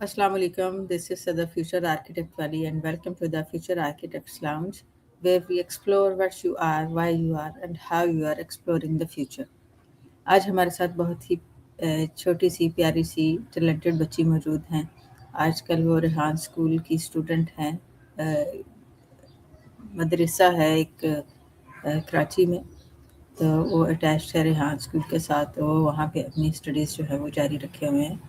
Assalamu alaikum. This is the Future Architect Valley, and welcome to the Future Architects Lounge, where we explore what you are, why you are, and how you are exploring the future. आज हमारे साथ बहुत ही छोटी सी प्यारी सी talented बच्ची मौजूद हैं। आजकल वो रेहान स्कूल की स्टूडेंट हैं। मदरसा है एक कराची में, तो वो अटैच्ड है रेहान स्कूल के साथ। तो वो वहाँ पे अपनी स्टडीज़ जो है वो जारी रखे हुए हैं।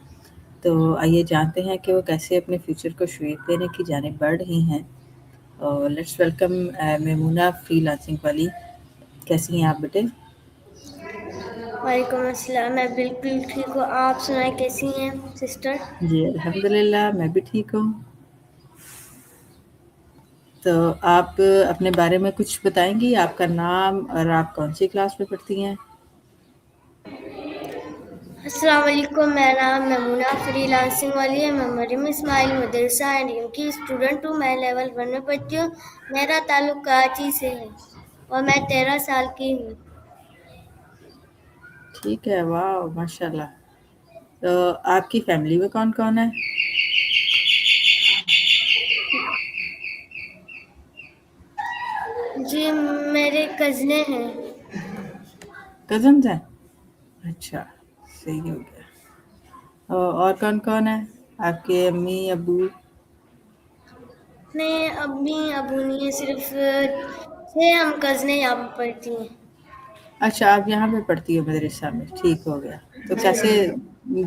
तो आइए जानते हैं कि वो कैसे अपने फ्यूचर को शेप देने की जानिब बढ़ रही हैं। और लेट्स वेलकम मेमूना फ्रीलांसिंग वाली। कैसी हैं आप बेटे? वालेकुम अस्सलाम। मैं बिल्कुल ठीक हूँ। आप सुनाएं, कैसी हैं सिस्टर? जी अल्हम्दुलिल्लाह, मैं भी ठीक हूँ। तो आप अपने बारे में कुछ बताएंगी? आपका नाम और आप कौन सी क्लास में पढ़ती हैं? अस्सलाम वालेकुम। मेरा नाम मेमूना फ्रीलांसिंग वाली है। मैं मरियम इस्माइल मदरसा एंड की स्टूडेंट हूँ। मैं लेवल 1 में पढ़ती हूँ। मेरा ताल्लुक कराची से है और मैं 13 साल की हूँ। ठीक है, वाह माशाल्लाह। तो आपकी फैमिली में कौन कौन है? जी, मेरे कज़ने हैं। कजन्स हैं? अच्छा, सही हो गया। और कौन कौन है? आपके अम्मी अबू? नहीं, अम्मी अबू नहीं है, सिर्फ 6 हम कज़ने यहाँ पर पढ़ती हैं। अच्छा, आप यहाँ पे पढ़ती हो मदरसा में, ठीक हो गया। तो जी कैसे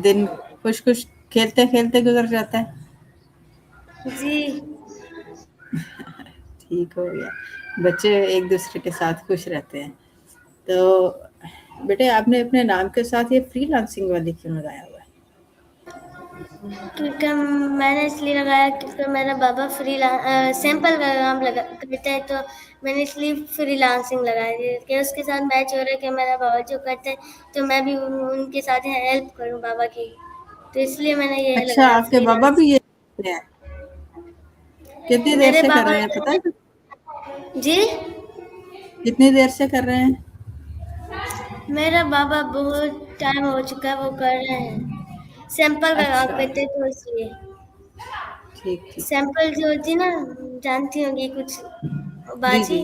दिन खुश-खुश खेलते-खेलते गुज़र जाता है? जी ठीक हो गया। बच्चे एक-दूसरे के साथ खुश रहते हैं। तो बेटे आपने अपने नाम के साथ ये फ्रीलांसिंग वाली क्यों लगाया हुआ है? क्योंकि मैंने इसलिए लगाया क्योंकि मेरा बाबा सैंपल का काम करते हैं, तो मैंने इसलिए फ्रीलांसिंग लगाई थी कि उसके साथ मैच हो रहा है कि मेरा बाबा जो करते हैं तो मैं भी उनके साथ हेल्प करूं बाबा की, तो इसलिए मैंने ये अच्छा, लगाया आपके बाबा फ्रीलांस। भी ये करते हैं? कितनी देर मेरे से कर बाबा रहे हैं पता है? जी, कितनी देर से कर रहे हैं? मेरा बाबा बहुत टाइम हो चुका है, वो कर रहे हैं, सैंपल का काम अच्छा, करते तो इसलिए। ठीक। सैंपल जो होती ना, जानती होंगी कुछ जी, बाजी, जी।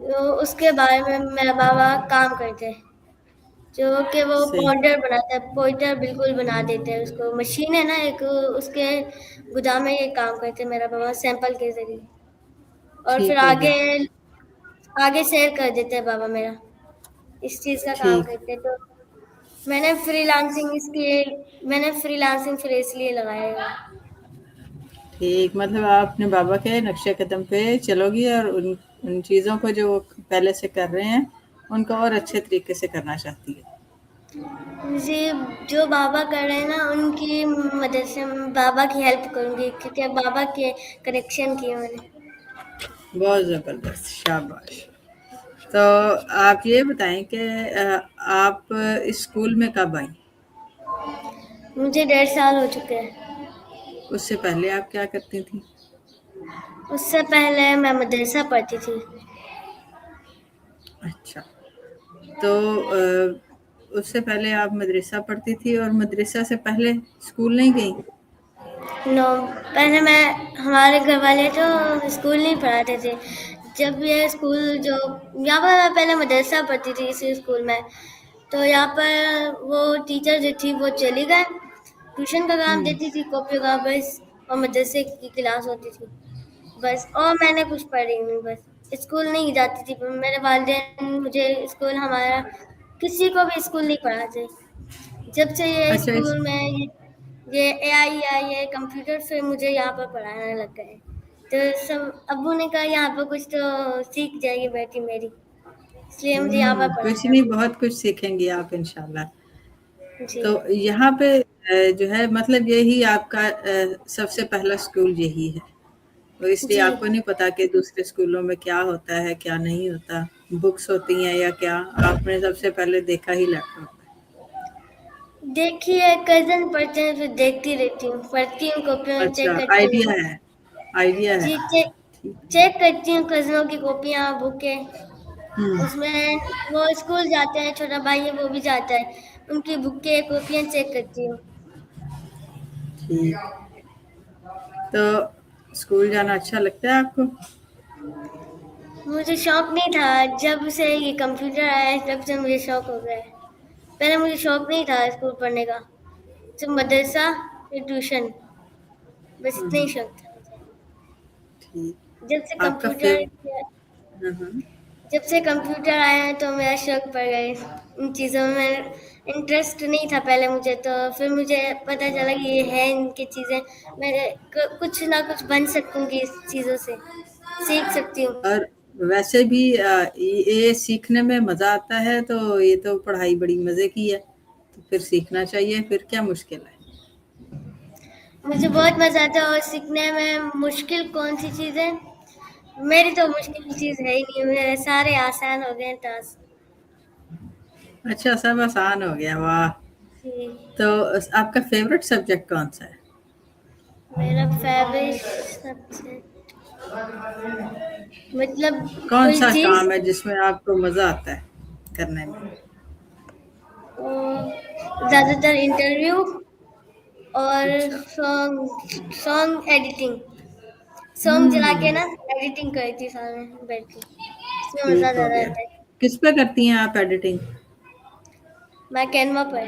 तो उसके बारे में मेरा बाबा काम करते हैं, जो कि वो सही, पाउडर बनाता है, पाउडर बिल्कुल बना देते हैं उसको। मशीन है ना एक, उसके गोदाम में ये काम करते हैं मेरा बाबा सैंपल के जरिए, और फिर ठीक हो आगे गया। आगे शेयर कर देते हैं बाबा मेरा, इस चीज़ का काम ठीक, करते हैं। तो मैंने फ्रीलांसिंग फिर इसलिए लगाया है। ठीक। मतलब आप अपने बाबा के नक्शे कदम पे चलोगी और उन उन चीज़ों को जो वो पहले से कर रहे हैं, उनको और अच्छे तरीके से करना चाहती है। जी, जो बाबा कर रहे हैं ना, उनकी मदद से बाबा की हेल्प करूँगी, क्योंकि बाबा के कनेक्शन किए मैंने। बहुत ज़बरदस्त, शाबाश। तो आप ये बताएँ कि आप इस स्कूल में कब आईं? मुझे 1.5 साल हो चुके हैं। उससे पहले आप क्या करती थीं? उससे पहले मैं मदरसा पढ़ती थी। अच्छा, तो उससे पहले आप मदरसा पढ़ती थी और मदरसा से पहले स्कूल नहीं गईं? नो, पहले हमारे घर वाले तो स्कूल नहीं पढ़ाते थे। जब ये स्कूल जो यहाँ पर, मैं पहले मदरसा पढ़ती थी इसी स्कूल में, तो यहाँ पर वो टीचर जो थी वो चली गए। ट्यूशन का काम हुँ। देती थी, कॉपी का बस, और मदरसे की क्लास होती थी बस। और मैंने कुछ पढ़ी नहीं, बस स्कूल नहीं जाती थी। पर मेरे वालिदैन मुझे स्कूल, हमारा किसी को भी स्कूल नहीं पढ़ाते। जब से ये अच्छा इस स्कूल में ये एआई आई है, कंप्यूटर, से मुझे यहाँ पर पढ़ाने लग गए। तो सब अब्बू ने कहा यहाँ पर कुछ तो सीख जाएगी बेटी मेरी, इसलिए मुझे यहाँ पर कुछ पढ़ाया। नहीं, बहुत कुछ सीखेंगी आप इंशाल्लाह। जी तो यहाँ पे जो है मतलब यही आपका सबसे पहला स्कूल यही है। तो इसलिए जी आपको नहीं पता कि दूसरे स्कूलों में क्या होता है, क्या नहीं होता, बुक्स होती हैं या क्या? आपने सबसे पहले देखा ही लैपटॉप है। देखिए, कजन पढ़ते हैं, फिर देखती रहती हूँ, पढ़ती हूँ, कॉपियों में अच्छा, चेक करती हूँ। आइडिया है। जी, चेक ठीक। चेक करती हूँ कजनों की कॉपियाँ, बुकें। हुँ, उसमें वो स्कूल जाते हैं, छोटा भाई है वो भी जाता है, उनकी बुकें कॉपियाँ चेक करती हूँ। ठीक। तो स्कूल जाना अच्छा लगता है आपको? मुझे शौक नहीं था, जब से ये कंप्यूटर आया है तब से मुझे शौक हो गया है। पहले मुझे शौक नहीं था स्कूल पढ़ने का, सिर्फ मदरसा फिर ट्यूशन, बस इतना ही हम्म, शौक था मुझे। ठीक। जब से आपका कंप्यूटर फेव हाँ हाँ। जब से कंप्यूटर आया है तो मेरा शौक पड़ गया इन चीज़ों में। इंटरेस्ट नहीं था पहले मुझे, तो फिर मुझे पता चला कि ये है इनकी चीज़ें, मैं कुछ ना कुछ बन सकूंगी इस चीज़ों से, सीख सकती हूँ। और वैसे भी ये सीखने में मजा आता है, तो ये तो पढ़ाई बड़ी मजे की है, तो फिर सीखना चाहिए, फिर क्या मुश्किल है। मुझे बहुत मज़ा आता है, और सीखने में मुश्किल कौन सी चीज़ है? मेरी तो मुश्किल चीज़ है ही नहीं, मेरे सारे आसान हो गए टास्क। अच्छा, सब आसान हो गया, वाह। जी, तो आपका फेवरेट सब्जेक्ट कौन सा है? मेरा फेवरेट सब्जेक्ट मतलब कौन कोई सा चीज़, काम है जिसमें आपको मजा आता है करने में? ज़्यादातर इंटरव्यू और अच्छा। सॉन्ग सॉन्ग एडिटिंग, सॉन्ग चला के हम्म। ना एडिटिंग करी थी सामने बैठ के, इसमें मज़ा ठीक हो ज़्यादा गया। आता है। किस पे करती हैं आप एडिटिंग? मैं कैनवा पर।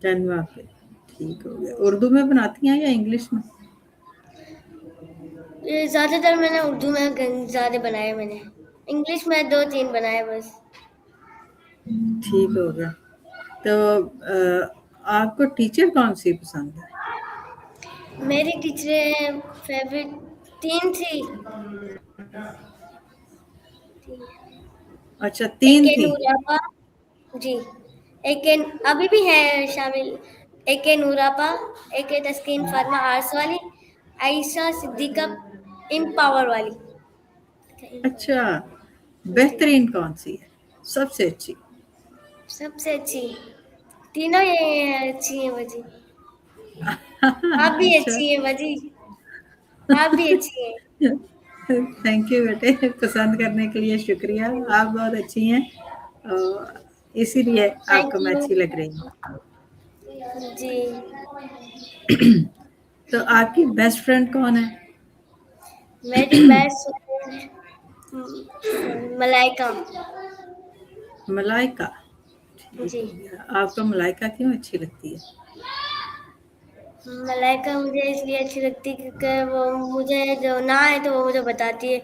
कैनवा पे। ठीक हो गया। उर्दू में बनाती हैं या इंग्लिश में? ये ज़्यादातर मैंने उर्दू में ज़्यादा बनाए मैंने, इंग्लिश में 2-3 बनाए बस। ठीक हो गया। तो आपको टीचर कौन सी पसंद है? मेरी टीचरें फेवरेट 3 थी। अच्छा, एक तीन है थी। नूरापा, जी, एक है, अभी भी है शामिल, एक है नूरापा, एक है तस्कीन फातिमा आर्ट्स वाली, आयशा सिद्दीका इम्पावर वाली। अच्छा, जी, बेहतरीन कौन सी है, सबसे अच्छी? सबसे अच्छी, तीनों ये अच्छी हैं बाजी। आप भी अच्छा। अच्छी हैं बाजी, आप भी अच्छी हैं। थैंक यू बेटे, पसंद करने के लिए शुक्रिया। आप बहुत अच्छी हैं, और इसीलिए थैंक आपको मैं यू। अच्छी लग रही हूँ। जी, तो आपकी बेस्ट फ्रेंड कौन है? मेरी बेस्ट फ्रेंड मलाइका। मलाइका। ठीक जी, हो गया। आपको मलाइका क्यों अच्छी लगती है? मलाइका मुझे इसलिए अच्छी लगती है क्योंकि वो मुझे जो ना आए तो वो मुझे बताती है।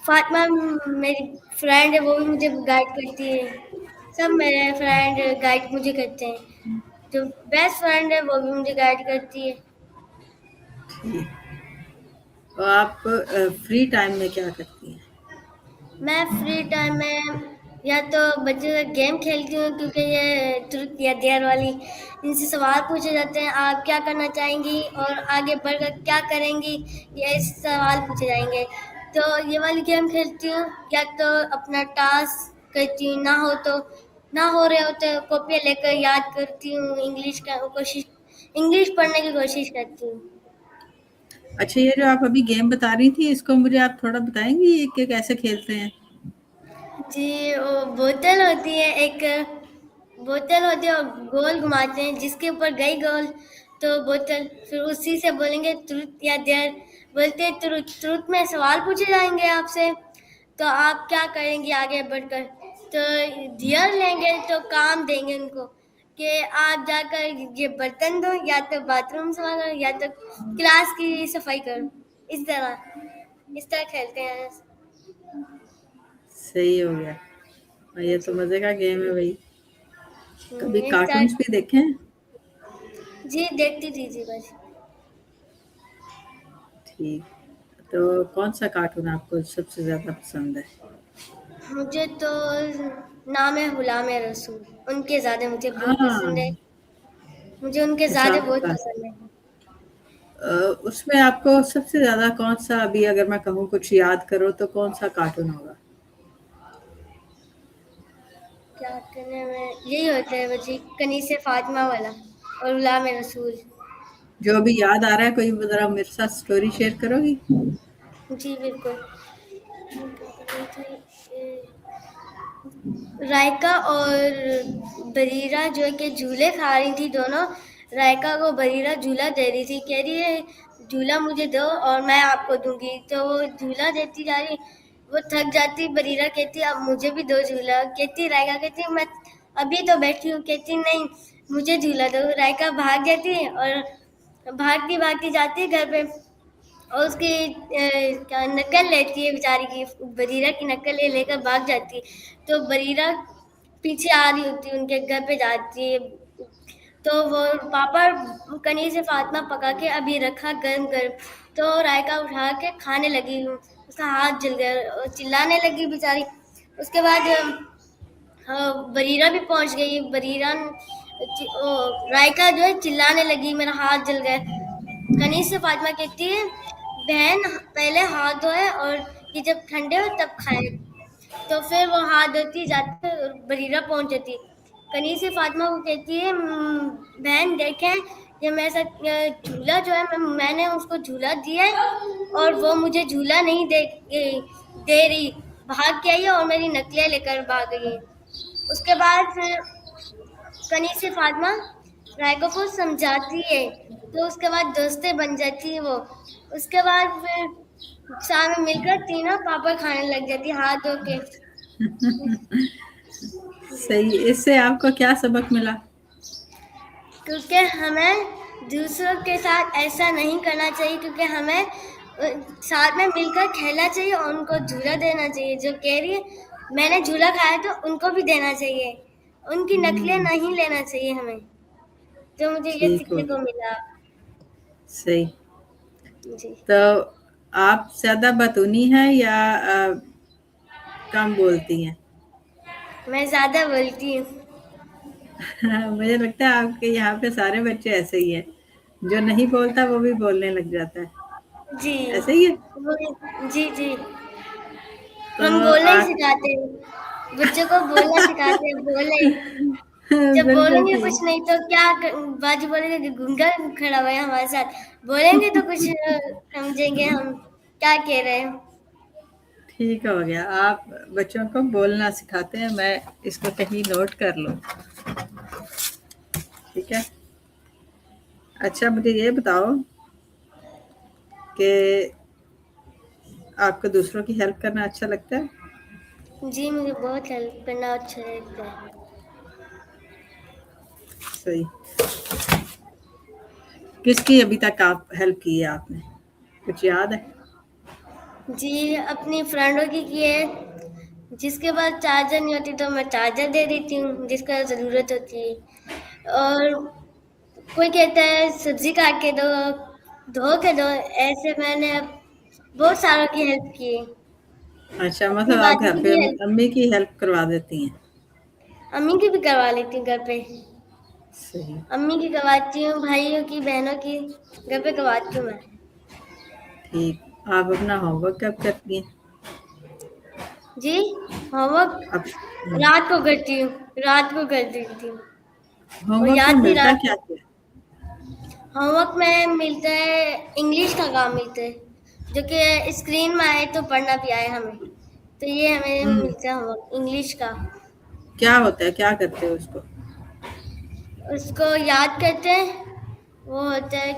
फातिमा मेरी फ्रेंड है, वो भी मुझे गाइड करती है। सब मेरे फ्रेंड गाइड मुझे करते हैं। जो बेस्ट फ्रेंड है वो भी मुझे गाइड करती है। ठीक। तो आप फ्री टाइम में क्या करती हैं? मैं फ्री टाइम में या तो बच्चों का गेम खेलती हूँ, क्योंकि ये ट्रुथ या डेयर वाली, इनसे सवाल पूछे जाते हैं, आप क्या करना चाहेंगी और आगे बढ़कर क्या करेंगी, ये सवाल पूछे जाएंगे। तो ये वाली गेम खेलती हूँ, या तो अपना टास्क करती हूँ, ना हो रहे होते कॉपी लेकर याद करती हूँ, इंग्लिश पढ़ने की कोशिश करती हूँ। अच्छा, ये जो आप अभी गेम बता रही थी, इसको मुझे आप थोड़ा बताएंगी कि कैसे खेलते हैं? जी, वो बोतल होती है और गोल घुमाते हैं, जिसके ऊपर गई गोल तो बोतल, फिर उसी से बोलेंगे ट्रुथ या डेयर। बोलते हैं ट्रुथ, ट्रुथ में सवाल पूछे जाएंगे आपसे, तो आप क्या करेंगे आगे बढ़कर। तो डेयर लेंगे तो काम देंगे उनको कि आप जाकर ये बर्तन दो, या तो बाथरूम सफा करो, या तो क्लास की सफाई करो। इस तरह खेलते हैं। सही हो गया। और ये तो जी, मजे का गेम है भाई। कभी इस तरह। कार्टून्स भी देखे हैं? जी, देखती थी जी बस। ठीक। तो कौन सा कार्टून आपको सबसे ज्यादा पसंद है? मुझे तो नाम है गुलाम रसूल, उनके ज़्यादा मुझे बहुत पसंद है। हाँ। मुझे उनके अच्छा, ज़्यादा बहुत पसंद है। उसमें आपको सबसे ज्यादा कौन सा, अभी अगर मैं कहूँ कुछ याद करो, तो कौन सा कार्टून होगा? क्या करने में यही होता है बच्ची, कनीसे फातिमा वाला और गुलाम रसूल। जो अभी याद आ रहा है, कोई जरा मेरे साथ स्टोरी शेयर करोगी? जी बिल्कुल। रायका और बरीरा जो है कि झूले खा रही थी दोनों। रायका को बरीरा झूला दे रही थी, कह रही है झूला मुझे दो और मैं आपको दूंगी। तो वो झूला देती जा रही, वो थक जाती, बरीरा कहती अब मुझे भी दो झूला। कहती रायका कहती मैं अभी तो बैठी हूँ। कहती नहीं मुझे झूला दो। रायका भाग जाती है और भागती भागती जाती है घर पे और उसकी नकल लेती है बेचारी की, बरीरा की नकल लेकर भाग जाती है। तो बरीरा पीछे आ रही होती है, उनके घर पे जाती है। तो वो पापड़ कनी से फातिमा पका के अभी रखा गर्म गर्म, तो रायका उठा के खाने लगी, उसका हाथ जल गया और चिल्लाने लगी बेचारी। उसके बाद बरीरा भी पहुंच गई। बरीरा रायका जो है चिल्लाने लगी मेरा हाथ जल गया। कनीज से फातिमा कहती है बहन पहले हाथ धोए और ये जब ठंडे हो तब खाए। तो फिर वो हाथ धोती जाती है और बरीरा पहुंच जाती। कनीज से फातिमा को कहती है बहन देखें ये मेरे साथ झूला जो है मैंने उसको झूला दिया है और वो मुझे झूला नहीं दे रही, भाग के आई है और मेरी नकलियाँ लेकर भाग गई है। उसके बाद फिर कनीज से फातिमा रायका को समझाती है, तो उसके बाद दोस्तें बन जाती है वो। उसके बाद फिर साथ में मिलकर तीनों पापड़ खाने लग जाती हाथ धो के। सही। इससे आपको क्या सबक मिला? क्योंकि हमें दूसरों के साथ ऐसा नहीं करना चाहिए, क्योंकि हमें साथ में मिलकर खेलना चाहिए और उनको झूला देना चाहिए। जो कह रही है मैंने झूला खाया तो उनको भी देना चाहिए, उनकी नकलें नहीं लेना चाहिए हमें। तो मुझे ये ठीक हो सीखने को गया। मिला। सही। जी तो आप ज्यादा बतूनी हैं या कम बोलती हैं? मैं ज्यादा बोलती हूँ। मुझे लगता है आपके यहाँ पे सारे बच्चे ऐसे ही हैं, जो नहीं बोलता वो भी बोलने लग जाता है। जी ऐसे ही है। जी जी तो हम बोलना ही आप सिखाते हैं, बच्चों को बोलना सिखाते हैं। बोले जब बिल्कुल बोलेंगे कुछ ठीक। नहीं तो क्या बाजू बोलेंगे कि गूंगा खड़ा हुआ है हमारे साथ, बोलेंगे तो कुछ समझेंगे हम क्या कह रहे हैं। ठीक हो गया, आप बच्चों को बोलना सिखाते हैं, मैं इसको कहीं नोट कर लूँ। ठीक है। अच्छा मुझे ये बताओ कि आपको दूसरों की हेल्प करना अच्छा लगता है? जी मुझे बहुत हेल्प करना अच्छा लगता है। सही। किसकी अभी तक आप हेल्प की है आपने, कुछ याद है? जी अपनी फ्रेंडों की है, जिसके पास चार्जर नहीं होती तो मैं चार्जर दे देती हूँ जिसका ज़रूरत होती है। और कोई कहता है सब्जी काट के दो, धो के दो, ऐसे मैंने बहुत सारों की हेल्प की है। अच्छा, अपनी मतलब आप दादी घर की पे भी हेल्प, अम्मी की हेल्प करवा देती हैं। अम्मी की भी करवा लेती हूँ घर पे। सही। अम्मी की करवाती हूँ, भाइयों की बहनों की घर पे करवाती हूँ मैं। ठीक। आप अपना होमवर्क कब करती हैं? जी होमवर्क अब रात को करती हूँ, रात को कर देती हूँ और होमवर्क में याद भी मिलता रात। क्या क्या? होमवर्क में मिलता है इंग्लिश का काम मिलता है, जो कि स्क्रीन में आए तो पढ़ना भी आए हमें। तो ये हमें हम्म। मिलता है होमवर्क इंग्लिश का। क्या होता है, क्या करते हो उसको? उसको याद करते हैं, वो होता है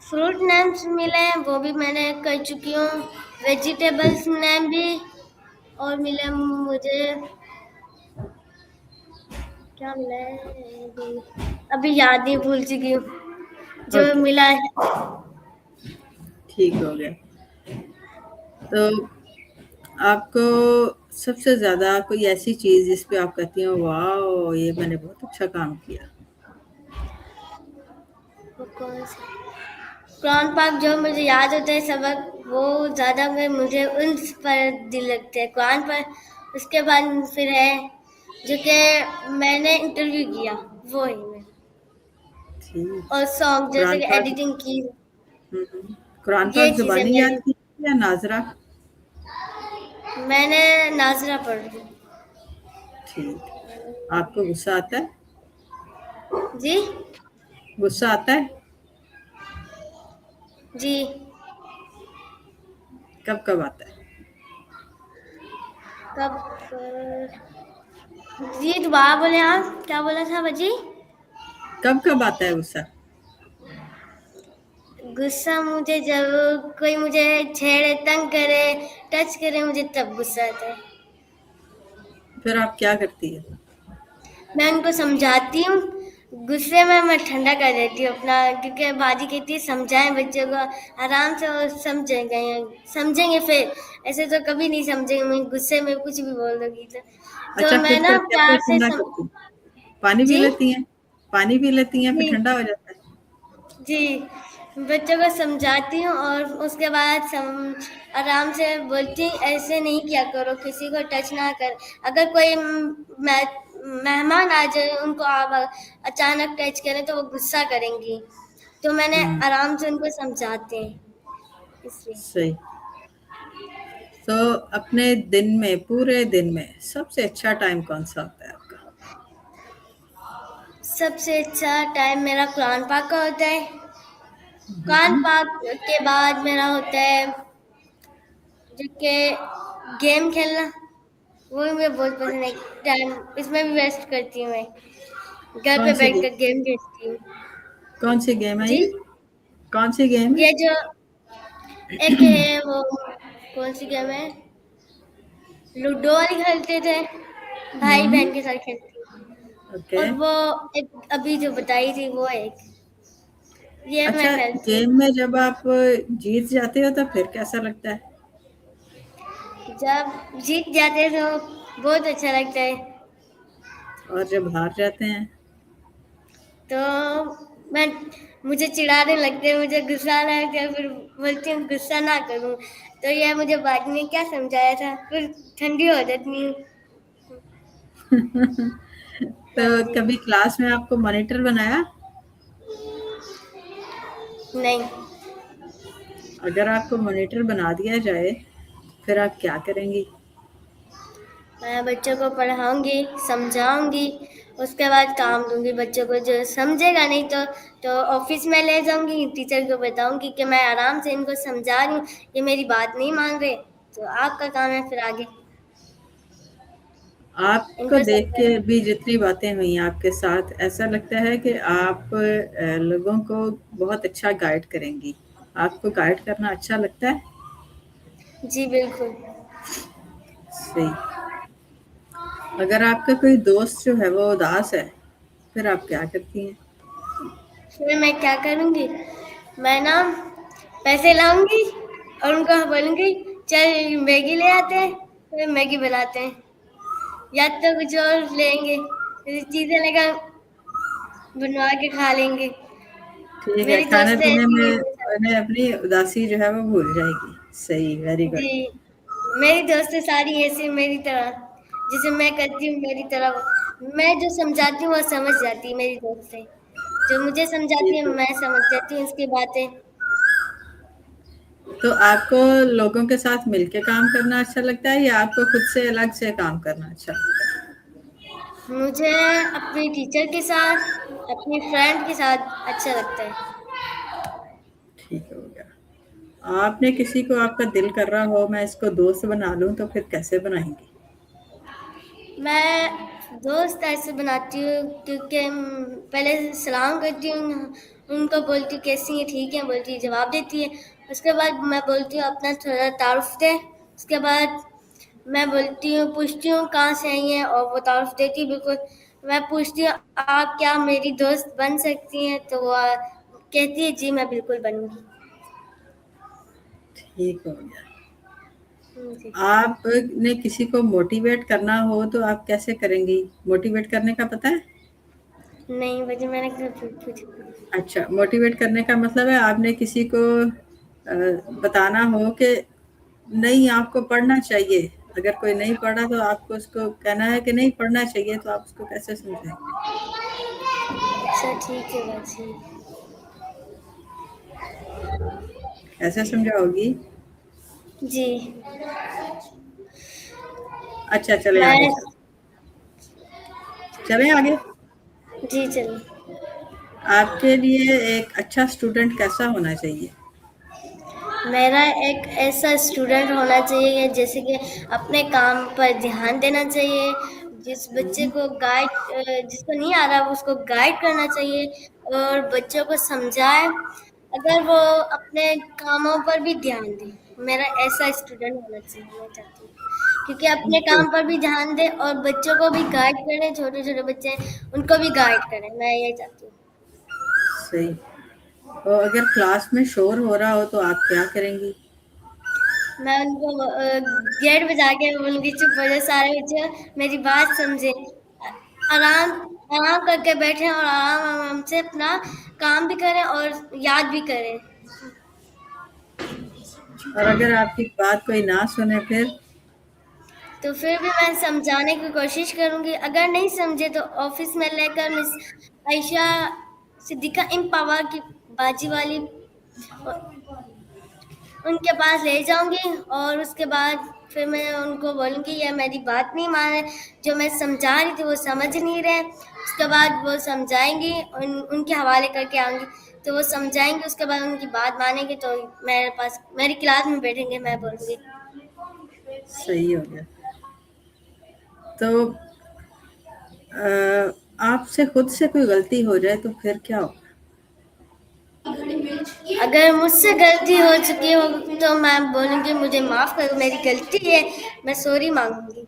फ्रूट नेम्स मिले हैं वो भी मैंने कर चुकी हूँ, वेजिटेबल्स नेम भी, और मिले मुझे क्या मिला है अभी याद नहीं, भूल चुकी हूँ जो ओके। मिला है। ठीक हो गया। तो आपको सबसे ज्यादा कोई ऐसी चीज जिस पे आप कहती हो वाह ये मैंने बहुत अच्छा काम किया? वो कौन सा कुरान पाक जो मुझे याद होता है सबक, वो ज़्यादा में मुझे उन पर दिल लगता है कुरान पर। उसके बाद फिर है जो कि मैंने इंटरव्यू किया वो है मैं, ठीक। और सॉन्ग जैसे कुरान कि पाक। एडिटिंग की, कुरान ये पाक चीज़ें जुबानी याद मेरी। की या नाजरा? मैंने नाजरा पढ़ ली। ठीक। आपको गुस्सा आता है? जी गुस्सा आता है? जी कब कब आता है? कब जी दोबारा बोले आप, क्या बोला था बाजी? कब कब आता है गुस्सा? गुस्सा मुझे जब कोई मुझे छेड़े, तंग करे, टच करे, मुझे तब गुस्सा आता है। फिर आप क्या करती है? मैं उनको समझाती हूँ, गुस्से में मैं ठंडा कर देती हूँ अपना, क्योंकि बाजी कहती है समझाएं बच्चों को, आराम से वो समझेंगे फिर, ऐसे तो कभी नहीं समझेंगे, मैं गुस्से में कुछ भी बोल दूंगी तो अच्छा, मैं फिर ना कैसे प्यार से ठंडा करती हैं? पानी पी जी लेती हैं? पानी पी लेती हैं फिर जी ठंडा हो जाता है? जी बच्चों को समझाती हूँ और उसके बाद आराम से बोलती हूँ ऐसे नहीं किया करो, किसी को टच ना कर, अगर कोई मेहमान आ जाए उनको आप अचानक टच करें तो वो गुस्सा करेंगी, तो मैंने हम्म, आराम से उनको समझाते हैं इसलिए। सही। तो अपने दिन में, पूरे दिन में सबसे अच्छा टाइम कौन सा होता है आपका? सबसे अच्छा टाइम मेरा कुरान पाक का होता है, कुरान हम्म, पाक के बाद मेरा होता है जो कि गेम खेलना, वो भी मुझे बहुत पसंद है। अच्छा, टाइम इसमें भी वेस्ट करती हूँ मैं, घर कौन पे सी बैठ गेम? कर गेम खेलती हूँ। कौन सी गेम है जी ये? कौन सी गेम है? ये जो एक है वो, कौन सी गेम है, लूडो वाली खेलते थे, भाई हम्म, बहन के साथ खेलती हूँ। ओके। और वो एक अभी जो बताई थी वो एक, ये मैं अच्छा, खेलती हूँ। गेम में जब आप जीत जाते हो तो फिर कैसा लगता है? जब जीत जाते हैं तो बहुत अच्छा लगता है, और जब हार जाते हैं? तो मैं मुझे चिढ़ाने लगते हैं, मुझे गुस्सा आने लगता है, फिर बोलती हूँ गुस्सा ना करूँ, तो ये मुझे बाद में क्या समझाया था, फिर ठंडी हो जाती हूँ। तो हाँ जी। कभी क्लास में आपको मॉनिटर बनाया? नहीं, अगर आपको मॉनिटर बना दिया जाए, फिर आप क्या करेंगी? मैं बच्चों को पढ़ाऊंगी, समझाऊंगी, उसके बाद काम दूंगी बच्चों को, जो समझेगा नहीं तो ऑफिस में ले जाऊंगी, टीचर को बताऊंगी कि मैं आराम से इनको समझा रही हूँ, ये मेरी बात नहीं मान रहे, तो आपका काम है फिर आगे आपको इनको देख के समझाना। भी जितनी बातें हुई आपके साथ, ऐसा लगता है कि आप लोगों को बहुत अच्छा गाइड करेंगी। आपको गाइड करना अच्छा लगता है? जी बिल्कुल। सही। अगर आपका कोई दोस्त जो है वो उदास है, फिर आप क्या करती हैं? फिर मैं क्या करूंगी, मैं ना पैसे लाऊंगी और उनको बोलूंगी चल मैगी ले आते हैं, फिर मैगी बनाते हैं, या तो कुछ और लेंगे, चीजें लेकर बनवा के खा लेंगे। ठीक है, मेरी दोस्त खाने-पीने ऐसी है में मेरे साथ। उन्हें अपनी उदासी जो है वो भूल जाएगी। सही, वेरी गुड। जी मेरी दोस्तें सारी ऐसी मेरी तरह, जिसे मैं करती हूँ मेरी तरह, मैं जो समझाती हूँ वो समझ जाती है मेरी दोस्तें, जो मुझे ये समझाती है तो मैं समझ जाती हूँ उसकी बातें। तो आपको लोगों के साथ मिलके काम करना अच्छा लगता है या आपको खुद से अलग से काम करना अच्छा लगता है? मुझे अपनी टीचर के साथ, अपनी फ्रेंड के साथ अच्छा लगता है। ठीक हो गया। आपने किसी को, आपका दिल कर रहा हो मैं इसको दोस्त बना लूँ, तो फिर कैसे बनाएँगी? मैं दोस्त ऐसे बनाती हूँ क्योंकि पहले सलाम करती हूँ, उनको बोलती हूँ कैसी है, ठीक है बोलती है, जवाब देती है, उसके बाद मैं बोलती हूँ अपना थोड़ा तारुफ दे, उसके बाद मैं बोलती हूँ, पूछती हूँ कहाँ से आई हैं और वो तारुफ देती है बिल्कुल। मैं पूछती हूँ आप क्या मेरी दोस्त बन सकती हैं, तो वो कहती है जी मैं बिल्कुल बनूंगी। ठीक हो गया। जी आपने किसी को मोटिवेट करना हो तो आप कैसे करेंगी? मोटिवेट करने का पता है? नहीं बल्कि मैंने कुछ अच्छा, मोटिवेट करने का मतलब है आपने किसी को बताना हो कि नहीं आपको पढ़ना चाहिए। अगर कोई नहीं पढ़ा तो आपको उसको कहना है कि नहीं पढ़ना चाहिए, तो आप उसको कैसे समझाएँगे? अच्छा ठीक है बाजी। कैसे समझाओगी? जी अच्छा, चलें आगे मैं चलें। चलें आगे? जी चलिए। आपके लिए एक अच्छा स्टूडेंट कैसा होना चाहिए? मेरा एक ऐसा स्टूडेंट होना चाहिए जैसे कि अपने काम पर ध्यान देना चाहिए, جس بچے کو جس کو نہیں آ رہا اس کو گائیڈ کرنا چاہیے اور بچوں کو سمجھائے، اگر وہ اپنے کاموں پر بھی دھیان دے. میرا ایسا اسٹوڈنٹ ہونا چاہیے، میں چاہتی ہوں کیونکہ اپنے کام پر بھی دھیان دے اور بچوں کو بھی گائیڈ کرے. چھوٹے چھوٹے بچے ہیں ان کو بھی گائیڈ کرے، میں یہی چاہتی ہوں. صحیح. اور اگر کلاس میں شور ہو رہا ہو تو آپ کیا کریں گی؟ میں ان کو گیٹ بجا کے بولوں گی چپ ہو جائے سارے بچے، میری بات سمجھے، آرام کر کے بیٹھے اور آرام سے اپنا کام بھی کریں اور یاد بھی کریں. اور اگر آپ کی بات کوئی نہ سنے پھر؟ تو پھر بھی میں سمجھانے کی کوشش کروں گی. اگر نہیں سمجھے تو آفس میں لے کر مس عائشہ صدیقہ امپاور کی باجی والی ان کے پاس لے جاؤں گی اور اس کے بعد پھر میں ان کو بولوں گی یہ میری بات نہیں مان رہے، جو میں سمجھا رہی تھی وہ سمجھ نہیں رہے. اس کے بعد وہ سمجھائیں گی، ان کے حوالے کر کے آؤں گی تو وہ سمجھائیں گے. اس کے بعد ان کی بات مانیں گے تو میری کلاس میں بیٹھیں گے، میں بولوں گی. صحیح ہو گیا. تو آپ سے خود سے کوئی غلطی ہو جائے تو پھر کیا ہو؟ اگر مجھ سے غلطی ہو چکی ہو تو میں بولوں گی مجھے معاف کرو، میری غلطی ہے، میں سوری مانگوں گی.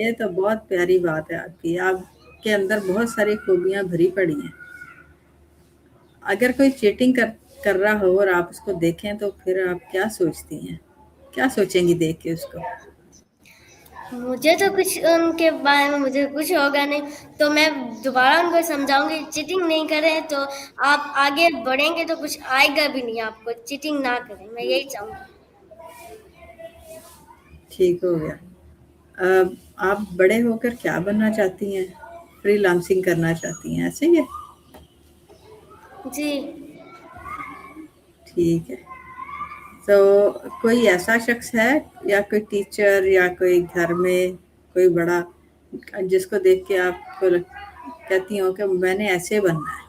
یہ تو بہت پیاری بات ہے آپ کی. آپ کے اندر بہت ساری خوبیاں بھری پڑی ہیں. اگر کوئی چیٹنگ کر رہا ہو اور آپ اس کو دیکھیں تو پھر آپ کیا سوچتی ہیں؟ کیا سوچیں گی دیکھ کے اس کو؟ مجھے تو کچھ ان کے بارے میں مجھے کچھ ہوگا نہیں، تو میں دوبارہ ان کو سمجھاؤں گی چیٹنگ نہیں کریں تو آپ آگے بڑھیں گے تو کچھ آئے گا بھی نہیں آپ کو. چیٹنگ نہ کریں، میں یہی چاہوں گی. ٹھیک ہو گیا. آپ بڑے ہو کر کیا بننا چاہتی ہیں؟ فری لانسنگ کرنا چاہتی ہیں ایسے ہی؟ جی. ٹھیک ہے. تو کوئی ایسا شخص ہے یا کوئی ٹیچر یا کوئی گھر میں کوئی بڑا جس کو دیکھ کے آپ کو کہتی ہوں کہ میں نے ایسے بننا ہے؟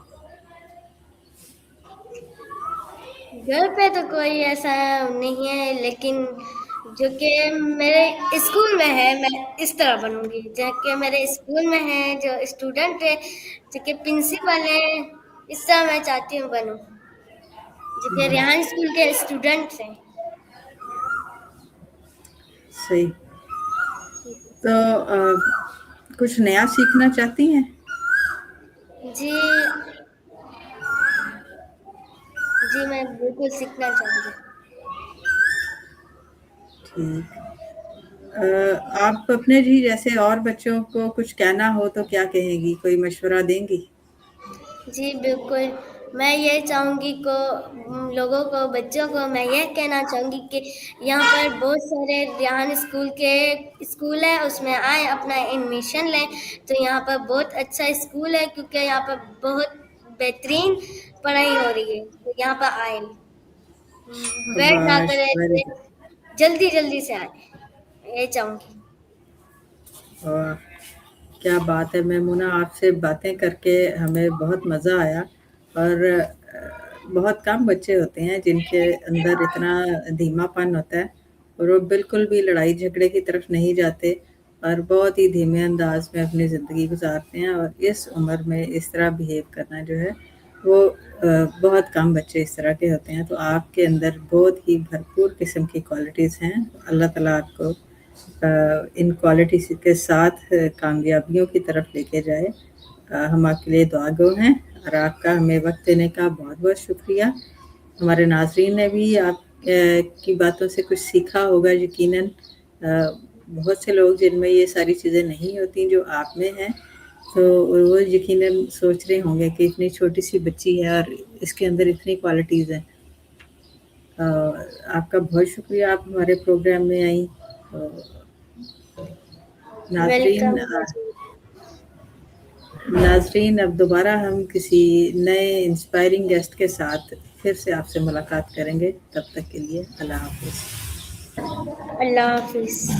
گھر پہ تو کوئی ایسا نہیں ہے، لیکن جو کہ میرے اسکول میں ہے میں اس طرح بنوں گی. جو کہ میرے اسکول میں ہے جو اسٹوڈنٹ ہے جو کہ پرنسپل ہے، اس طرح میں چاہتی ہوں بنوں جو کہ ریحان اسکول کے اسٹوڈنٹس ہیں. صحیح. تو کچھ نیا سیکھنا چاہتی ہیں؟ جی میں بالکل سیکھنا چاہوں گی. ٹھیک. آپ اپنے جی جیسے اور بچوں کو کچھ کہنا ہو تو کیا کہیں گی؟ کوئی مشورہ دیں گی؟ جی بالکل. میں یہ چاہوں گی لوگوں کو، بچوں کو میں یہ کہنا چاہوں گی کہ یہاں پر بہت سارے ریحان اسکول ہے، اس میں آئیں اپنا ایڈمیشن لیں. تو یہاں پر بہت اچھا اسکول ہے کیونکہ یہاں پر بہت بہترین پڑھائی ہو رہی ہے. تو یہاں پر آئیں، ویٹ نہ شاباش، کریں، ویری گڈ. جلدی سے آئیں، یہ چاہوں گی. واہ، کیا بات ہے میمونہ. آپ سے باتیں کر کے ہمیں بہت مزہ آیا. اور بہت کم بچے ہوتے ہیں جن کے اندر اتنا دھیما پن ہوتا ہے اور وہ بالکل بھی لڑائی جھگڑے کی طرف نہیں جاتے اور بہت ہی دھیمے انداز میں اپنی زندگی گزارتے ہیں. اور اس عمر میں اس طرح بیہیو کرنا جو ہے وہ بہت کم بچے اس طرح کے ہوتے ہیں. تو آپ کے اندر بہت ہی بھرپور قسم کی کوالٹیز ہیں. اللہ تعالیٰ آپ کو ان کوالٹیز کے ساتھ کامیابیوں کی طرف لے کے جائے. ہم آپ کے لیے دعا گو ہیں اور آپ کا ہمیں وقت دینے کا بہت بہت شکریہ. ہمارے ناظرین نے بھی آپ کی باتوں سے کچھ سیکھا ہوگا یقیناً. بہت سے لوگ جن میں یہ ساری چیزیں نہیں ہوتی جو آپ میں ہیں تو وہ یقیناً سوچ رہے ہوں گے کہ اتنی چھوٹی سی بچی ہے اور اس کے اندر اتنی کوالٹیز ہیں. آپ کا بہت شکریہ، آپ ہمارے پروگرام میں آئیں. ناظرین اب دوبارہ ہم کسی نئے انسپائرنگ گیسٹ کے ساتھ پھر سے آپ سے ملاقات کریں گے. تب تک کے لیے اللہ حافظ. اللہ حافظ.